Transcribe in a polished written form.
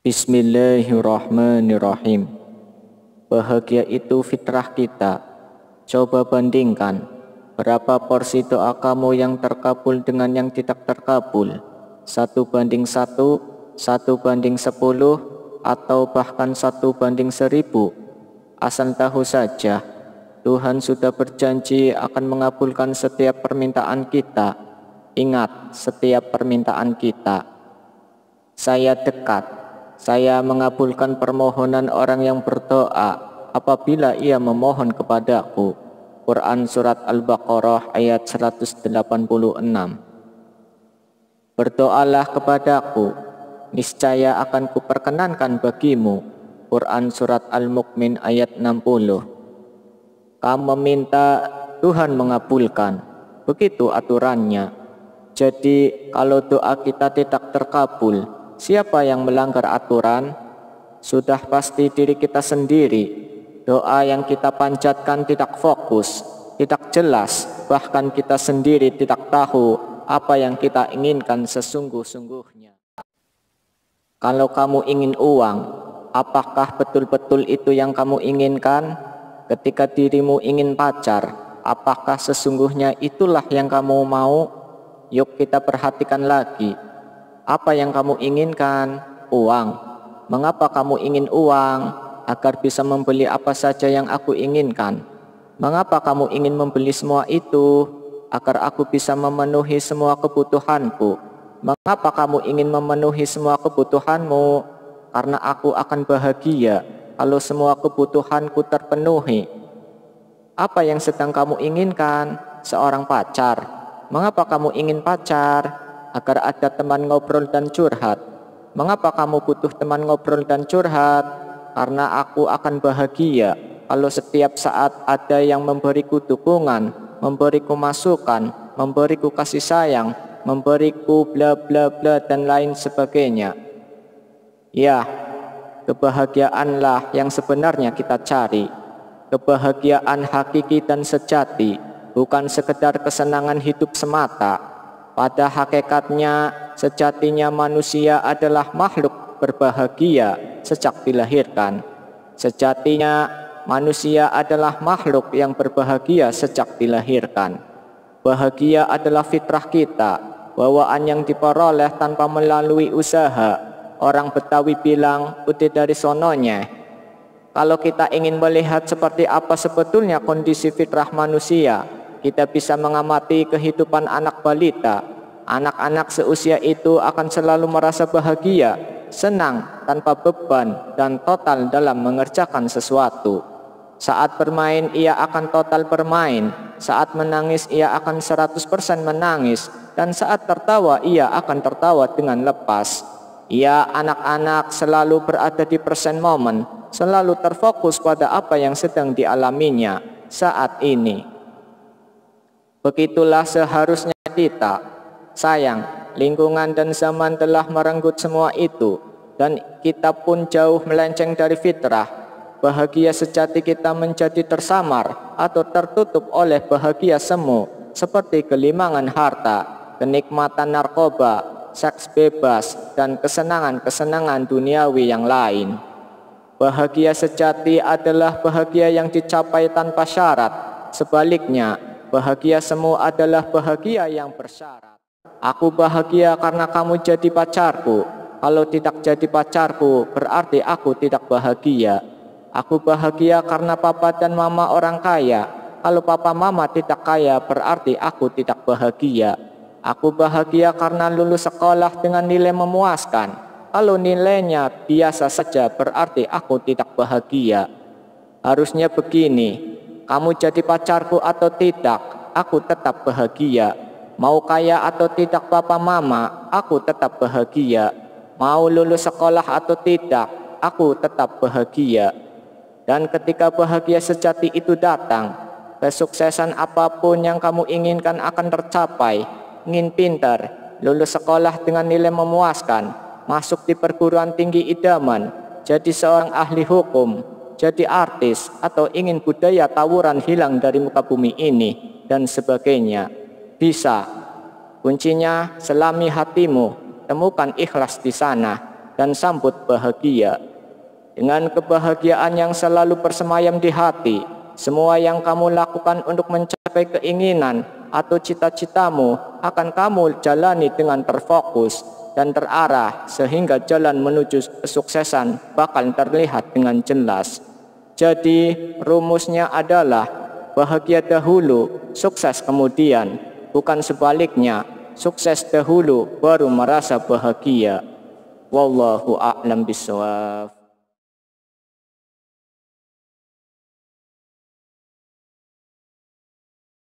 Bismillahirrahmanirrahim. Bahagia itu fitrah kita. Coba bandingkan, berapa porsi doa kamu yang terkabul dengan yang tidak terkabul? 1:1, 1:10, atau bahkan 1:1000? Asal tahu saja, Tuhan sudah berjanji akan mengabulkan setiap permintaan kita. Ingat, setiap permintaan kita. Saya dekat. Saya mengabulkan permohonan orang yang berdoa apabila ia memohon kepadaku. Quran Surat Al-Baqarah ayat 186. Berdoalah kepadaku, niscaya akan kuperkenankan bagimu. Quran Surat Al-Mu'min ayat 60. Kamu meminta, Tuhan mengabulkan. Begitu aturannya. Jadi kalau doa kita tidak terkabul, siapa yang melanggar aturan? Sudah pasti diri kita sendiri. Doa yang kita panjatkan tidak fokus, tidak jelas, bahkan kita sendiri tidak tahu apa yang kita inginkan sesungguh-sungguhnya. Kalau kamu ingin uang, apakah betul-betul itu yang kamu inginkan? Ketika dirimu ingin pacar, apakah sesungguhnya itulah yang kamu mau? Yuk kita perhatikan lagi. Apa yang kamu inginkan? Uang. Mengapa kamu ingin uang? Agar bisa membeli apa saja yang aku inginkan. Mengapa kamu ingin membeli semua itu? Agar aku bisa memenuhi semua kebutuhanku. Mengapa kamu ingin memenuhi semua kebutuhanmu? Karena aku akan bahagia kalau semua kebutuhanku terpenuhi. Apa yang sedang kamu inginkan? Seorang pacar. Mengapa kamu ingin pacar? Agar ada teman ngobrol dan curhat. Mengapa kamu butuh teman ngobrol dan curhat? Karena aku akan bahagia kalau setiap saat ada yang memberiku dukungan, memberiku masukan, memberiku kasih sayang, memberiku bla bla bla dan lain sebagainya. Ya, kebahagiaanlah yang sebenarnya kita cari. Kebahagiaan hakiki dan sejati, bukan sekedar kesenangan hidup semata. Pada hakikatnya, sejatinya manusia adalah makhluk berbahagia sejak dilahirkan. Sejatinya manusia adalah makhluk yang berbahagia sejak dilahirkan. Bahagia adalah fitrah kita, bawaan yang diperoleh tanpa melalui usaha. Orang Betawi bilang, putih dari sononya. Kalau kita ingin melihat seperti apa sebetulnya kondisi fitrah manusia, kita bisa mengamati kehidupan anak balita. Anak-anak seusia itu akan selalu merasa bahagia, senang, tanpa beban, dan total dalam mengerjakan sesuatu. Saat bermain, ia akan total bermain. Saat menangis, ia akan 100% menangis. Dan saat tertawa, ia akan tertawa dengan lepas. Ia, anak-anak, selalu berada di present moment, selalu terfokus pada apa yang sedang dialaminya saat ini. Begitulah seharusnya kita. Sayang, lingkungan dan zaman telah merenggut semua itu, dan kita pun jauh melenceng dari fitrah. Bahagia sejati kita menjadi tersamar atau tertutup oleh bahagia semu, seperti kelimangan harta, kenikmatan narkoba, seks bebas, dan kesenangan-kesenangan duniawi yang lain. Bahagia sejati adalah bahagia yang dicapai tanpa syarat. Sebaliknya, bahagia semu adalah bahagia yang bersyarat. Aku bahagia karena kamu jadi pacarku. Kalau tidak jadi pacarku, berarti aku tidak bahagia. Aku bahagia karena papa dan mama orang kaya. Kalau papa mama tidak kaya, berarti aku tidak bahagia. Aku bahagia karena lulus sekolah dengan nilai memuaskan. Kalau nilainya biasa saja, berarti aku tidak bahagia. Harusnya begini, kamu jadi pacarku atau tidak, aku tetap bahagia. Mau kaya atau tidak papa mama, aku tetap bahagia. Mau lulus sekolah atau tidak, aku tetap bahagia. Dan ketika bahagia sejati itu datang, kesuksesan apapun yang kamu inginkan akan tercapai. Ingin pintar, lulus sekolah dengan nilai memuaskan, masuk di perguruan tinggi idaman, jadi seorang ahli hukum, jadi artis, atau ingin budaya tawuran hilang dari muka bumi ini, dan sebagainya. Bisa. Kuncinya selami hatimu, temukan ikhlas di sana, dan sambut bahagia. Dengan kebahagiaan yang selalu bersemayam di hati, semua yang kamu lakukan untuk mencapai keinginan atau cita-citamu akan kamu jalani dengan terfokus dan terarah, sehingga jalan menuju kesuksesan bakal terlihat dengan jelas. Jadi rumusnya adalah bahagia dahulu, sukses kemudian, bukan sebaliknya, sukses dahulu baru merasa bahagia. Wallahu a'lam bishawab.